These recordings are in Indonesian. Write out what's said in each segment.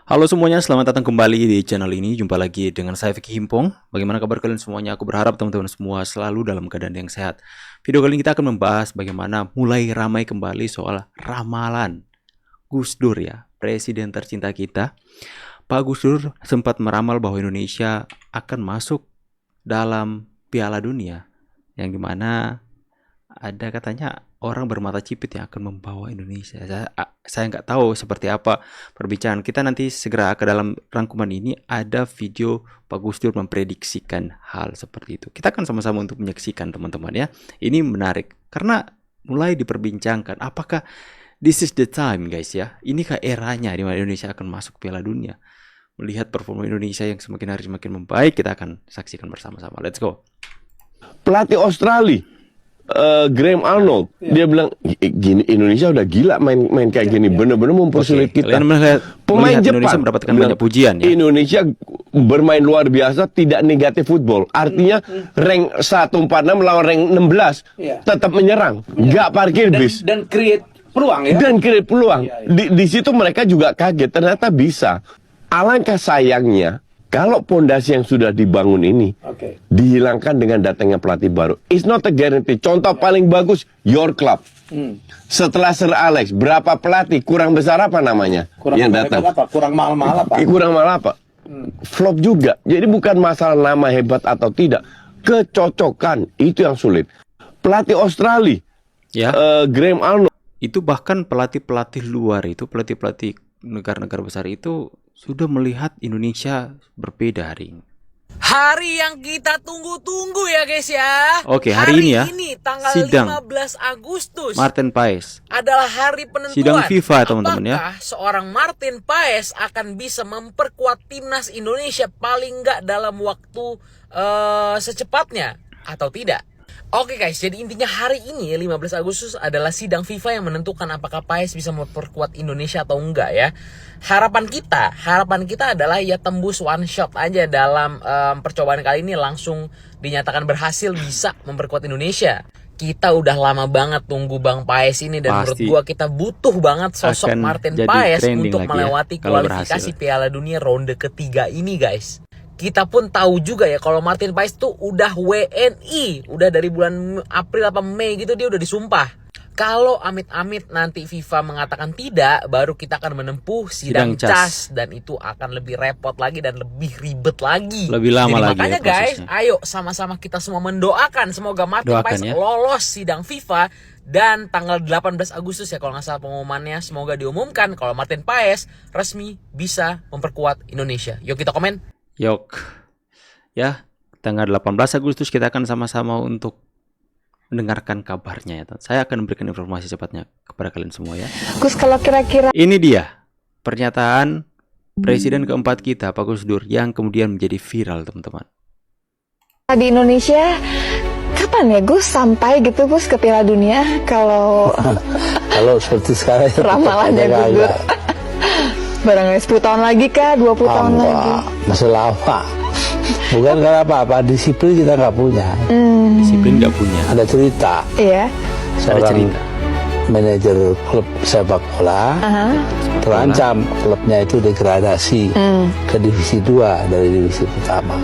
Halo semuanya, selamat datang kembali di channel ini. Jumpa lagi dengan saya Vicky Himpong. Bagaimana kabar kalian semuanya? Aku berharap teman-teman semua selalu dalam keadaan yang sehat. Video kali ini kita akan membahas bagaimana mulai ramai kembali soal ramalan Gus Dur ya, presiden tercinta kita. Pak Gus Dur sempat meramal bahwa Indonesia akan masuk dalam Piala Dunia, yang dimana ada katanya orang bermata cipit yang akan membawa Indonesia. Saya nggak tahu seperti apa perbincangan kita. Nanti segera ke dalam rangkuman ini ada video Pak Gus Dur memprediksikan hal seperti itu. Kita akan sama-sama untuk menyaksikan teman-teman ya. Ini menarik karena mulai diperbincangkan apakah this is the time guys ya. Inikah eranya di mana Indonesia akan masuk Piala Dunia. Melihat performa Indonesia yang semakin hari semakin membaik, kita akan saksikan bersama-sama. Let's go. Pelatih Australia Graham Arnold, dia bilang gini, Indonesia udah gila main kayak gini, bener-bener mempersulit kita. Pemain Jepang Indonesia mendapatkan banyak pujian ya. Indonesia bermain luar biasa, tidak negatif football. Artinya rank 146 lawan rank 16 tetap menyerang, nggak parkir bis dan create peluang ya. Dan create peluang. Di situ mereka juga kaget, ternyata bisa. Alangkah sayangnya kalau pondasi yang sudah dibangun ini dihilangkan dengan datangnya pelatih baru. It's not a guarantee. Contoh paling bagus, your club. Setelah Sir Alex, berapa pelatih? Kurang besar apa namanya? Yang datang? Kurang mahal-mahal apa? Kurang mahal apa? Flop juga. Jadi bukan masalah nama hebat atau tidak. Kecocokan, itu yang sulit. Pelatih Australia, ya. Graham Arnold. Itu bahkan pelatih-pelatih luar itu, pelatih-pelatih negara-negara besar itu sudah melihat Indonesia berbeda hari ini. Hari yang kita tunggu-tunggu ya guys ya. Oke, hari ini ya. Tanggal sidang 15 Agustus. Martin Paes adalah hari penentuan. Sidang FIFA teman-teman ya. Apakah seorang Martin Paes akan bisa memperkuat timnas Indonesia paling enggak dalam waktu secepatnya atau tidak? Oke guys, jadi intinya hari ini 15 Agustus adalah sidang FIFA yang menentukan apakah Paes bisa memperkuat Indonesia atau enggak ya. Harapan kita adalah ya tembus one shot aja dalam percobaan kali ini, langsung dinyatakan berhasil bisa memperkuat Indonesia. Kita udah lama banget tunggu Bang Paes ini dan menurut gua kita butuh banget sosok Martin Paes untuk melewati kualifikasi Piala Dunia ronde ketiga ini guys. Kita pun tahu juga ya kalau Martin Paes tuh udah WNI, udah dari bulan April apa Mei gitu dia udah disumpah. Kalau amit-amit nanti FIFA mengatakan tidak, baru kita akan menempuh sidang cas dan itu akan lebih repot lagi dan lebih ribet lagi. Lebih lama lagi. Makanya ya, guys, ayo sama-sama kita semua mendoakan semoga Martin Paes lolos sidang FIFA dan tanggal 18 Agustus ya kalau nggak salah pengumumannya, semoga diumumkan kalau Martin Paes resmi bisa memperkuat Indonesia. Yuk kita komen. Yok. Ya, tanggal 18 Agustus kita akan sama-sama untuk mendengarkan kabarnya ya. Saya akan memberikan informasi cepatnya kepada kalian semua ya. Gus, kalau kira-kira ini dia pernyataan presiden keempat kita, Pak Gus Dur, yang kemudian menjadi viral teman-teman. Di Indonesia kapan ya Gus sampai gitu Gus ke Piala Dunia? Kalau seperti sekarang ramalannya Gus Dur. Barangkali 10 tahun lagi kah? 20 tahun lagi? Masih lama. Bukan karena apa-apa, disiplin kita nggak punya. Disiplin nggak punya. Ada cerita. Iya. Seorang manajer klub sepak bola terancam klubnya itu degradasi ke divisi 2 dari divisi pertama.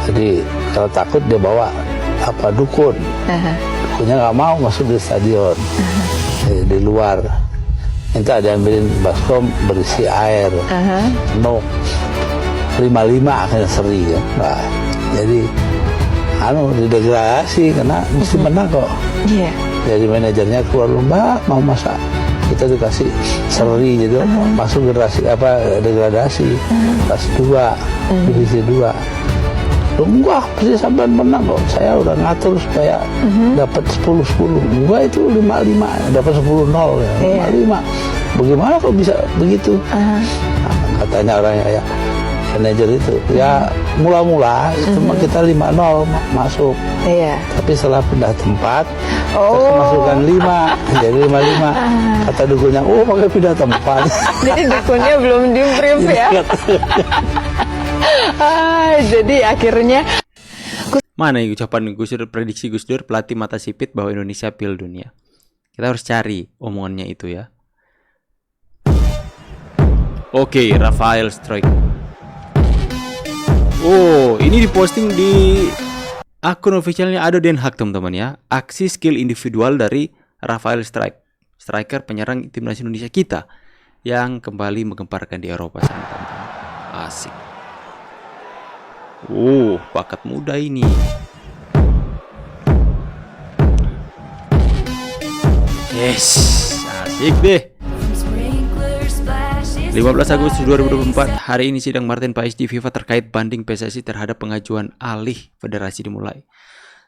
Jadi kalau takut dia bawa dukun. Dukunnya nggak mau masuk di stadion. Jadi, di luar. Minta diambilin baskom berisi air penuh 55 akhirnya seri ya. Nah, jadi didegradasi karena mesti menang kok. Jadi manajernya keluar lomba mau masak, kita dikasih seri gitu, masuk degradasi kelas 2 divisi 2. Enggak, pasti sampai menang kok. Saya udah ngatur supaya dapat 10-10. Gua itu 55, dapat 10-0 ya. 55. Bagaimana kok bisa begitu? Nah, katanya orang ya manajer itu. Ya mula-mula cuma kita 5-0 masuk. Tapi setelah pindah tempat, kita masukkan 5. Jadi 55. Kata dukunnya, pakai pindah tempat. Jadi dukunnya belum di-brief ya. Jadi akhirnya mana ucapan Gus Dur, prediksi Gus Dur pelatih mata sipit bahwa Indonesia Piala Dunia. Kita harus cari omongannya itu ya. Oke, Rafael Strike. Oh, ini diposting di akun officialnya Ado Den Haag teman-teman ya. Aksi skill individual dari Rafael Strike, striker penyerang timnas Indonesia kita yang kembali menggemparkan di Eropa sana teman-teman. Asik. Bakat muda ini. Yes, asik deh. 15 Agustus 2024, hari ini sidang Martin Paes di FIFA terkait banding PSSI terhadap pengajuan alih federasi dimulai.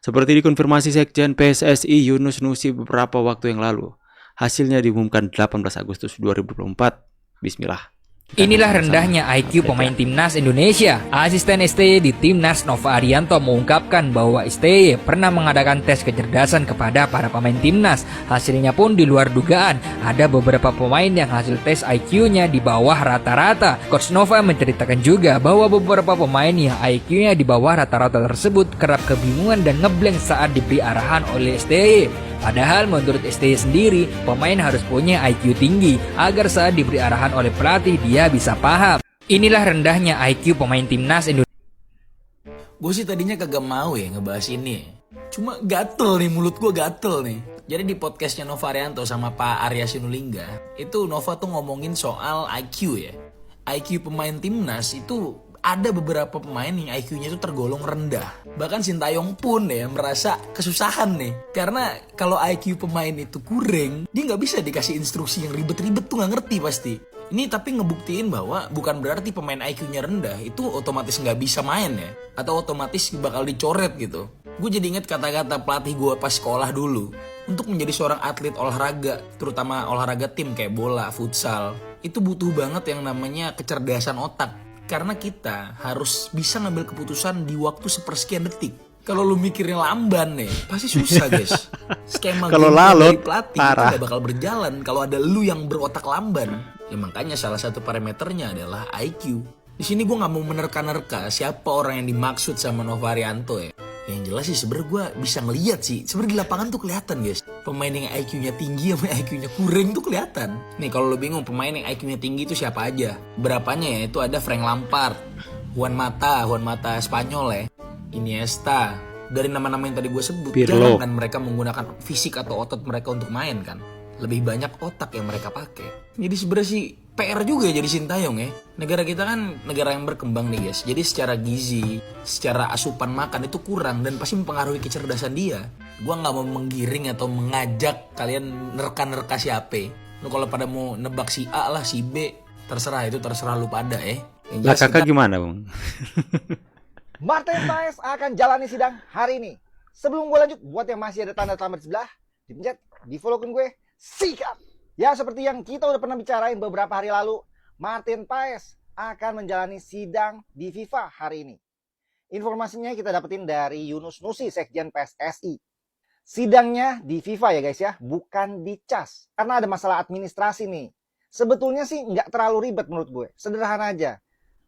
Seperti dikonfirmasi Sekjen PSSI Yunus Nusi beberapa waktu yang lalu, hasilnya diumumkan 18 Agustus 2024. Bismillah. Inilah rendahnya IQ pemain timnas Indonesia. Asisten STY di timnas Nova Arianto mengungkapkan bahwa STY pernah mengadakan tes kecerdasan kepada para pemain timnas. Hasilnya pun di luar dugaan. Ada beberapa pemain yang hasil tes IQ-nya di bawah rata-rata. Coach Nova menceritakan juga bahwa beberapa pemain yang IQ-nya di bawah rata-rata tersebut kerap kebingungan dan ngeblank saat diberi arahan oleh STY. Padahal menurut STY sendiri, pemain harus punya IQ tinggi agar saat diberi arahan oleh pelatih dia bisa paham. Inilah rendahnya IQ pemain timnas Indonesia. Gue sih tadinya kagak mau ya ngebahas ini. Cuma gatel nih, mulut gue gatel nih. Jadi di podcastnya Nova Arianto sama Pak Arya Sinulinga, itu Nova tuh ngomongin soal IQ ya. IQ pemain timnas itu ada beberapa pemain yang IQ-nya itu tergolong rendah. Bahkan Sintayong pun ya merasa kesusahan nih. Karena kalau IQ pemain itu kurang, dia nggak bisa dikasih instruksi yang ribet-ribet tuh nggak ngerti pasti. Ini tapi ngebuktiin bahwa bukan berarti pemain IQ-nya rendah itu otomatis nggak bisa main ya. Atau otomatis bakal dicoret gitu. Gue jadi inget kata-kata pelatih gue pas sekolah dulu. Untuk menjadi seorang atlet olahraga, terutama olahraga tim kayak bola, futsal, itu butuh banget yang namanya kecerdasan otak. Karena kita harus bisa ngambil keputusan di waktu sepersekian detik. Kalau lu mikirnya lamban nih, pasti susah guys. Skema Kalau dari lalot, pelatih parah. itu gak bakal berjalan kalau ada lu yang berotak lamban. Ya makanya salah satu parameternya adalah IQ. Di sini gue nggak mau menerka-nerka siapa orang yang dimaksud sama Nova Arianto ya. Yang jelas sih sebenarnya gue bisa ngeliat sih. Sebenarnya di lapangan tuh kelihatan guys. Pemain yang IQ-nya tinggi sama IQ-nya kurang tuh kelihatan. Nih kalau lo bingung pemain yang IQ-nya tinggi itu siapa aja? Berapanya ya? Itu ada Frank Lampard, Juan Mata Spanyol ya, Iniesta. Dari nama-nama yang tadi gue sebut, Pirlo. jangan kan mereka menggunakan fisik atau otot mereka untuk main kan. Lebih banyak otak yang mereka pakai. Jadi sebenarnya sih PR juga ya jadi Sintayong ya. Negara kita kan negara yang berkembang nih guys. Jadi secara gizi, secara asupan makan itu kurang dan pasti mempengaruhi kecerdasan dia. Gua nggak mau menggiring atau mengajak kalian nerka-nerka siapa. Lu kalau pada mau nebak si A lah, si B, terserah itu terserah lu pada ya. Yang Lah jelas kakak kita- gimana bang? Martin Paes akan jalani sidang hari ini. Sebelum gue lanjut, buat yang masih ada tanda tambah di sebelah, dipencet, di follow gue, sikat. Ya seperti yang kita udah pernah bicarain beberapa hari lalu, Martin Paes akan menjalani sidang di FIFA hari ini. Informasinya kita dapetin dari Yunus Nusi, Sekjen PSSI. Sidangnya di FIFA ya guys ya, bukan di CAS. Karena ada masalah administrasi nih. Sebetulnya sih nggak terlalu ribet menurut gue, sederhana aja.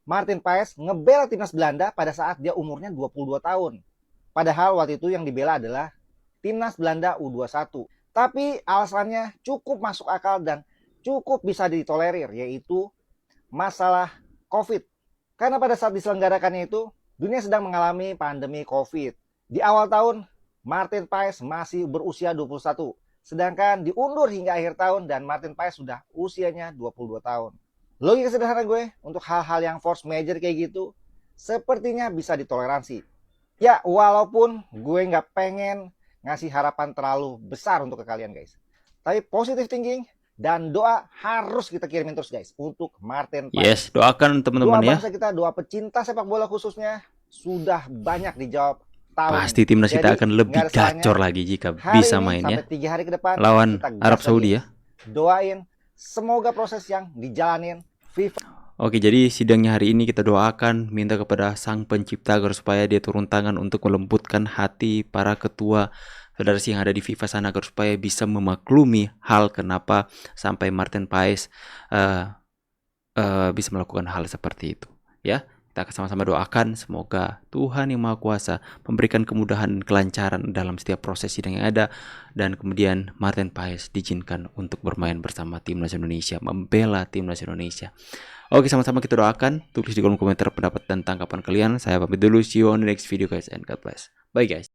Martin Paes ngebela timnas Belanda pada saat dia umurnya 22 tahun. Padahal waktu itu yang dibela adalah timnas Belanda U21. Tapi alasannya cukup masuk akal dan cukup bisa ditolerir, yaitu masalah COVID. Karena pada saat diselenggarakannya itu, dunia sedang mengalami pandemi COVID. Di awal tahun, Martin Paes masih berusia 21. Sedangkan diundur hingga akhir tahun dan Martin Paes sudah usianya 22 tahun. Logika sederhana gue, untuk hal-hal yang force major kayak gitu, sepertinya bisa ditoleransi. Ya, walaupun gue nggak pengen ngasih harapan terlalu besar untuk ke kalian guys. Tapi positive thinking dan doa harus kita kirimin terus guys untuk Martin Paes. Yes, doakan Doa teman-teman ya. bangsa kita, doa pecinta sepak bola khususnya sudah banyak dijawab tahun Pasti ini. timnas kita Jadi, akan lebih nggak ada salahnya gacor lagi jika hari bisa ini main ya. sampai 3 hari ke depan Lawan kita gas Arab lagi. Saudi ya. Doain semoga proses yang dijalanin FIFA Oke, jadi sidangnya hari ini kita doakan, minta kepada Sang Pencipta agar supaya dia turun tangan untuk melembutkan hati para ketua federasi yang ada di FIFA sana agar supaya bisa memaklumi hal kenapa sampai Martin Paes bisa melakukan hal seperti itu. Ya, Kita akan sama-sama doakan semoga Tuhan Yang Maha Kuasa memberikan kemudahan dan kelancaran dalam setiap proses sidang yang ada, dan kemudian Martin Paes diizinkan untuk bermain bersama Timnas Indonesia, membela Timnas Indonesia. Oke, sama-sama kita doakan. Tulis di kolom komentar pendapat dan tanggapan kalian. Saya pamit dulu, see you on the next video guys, and God bless. Bye guys.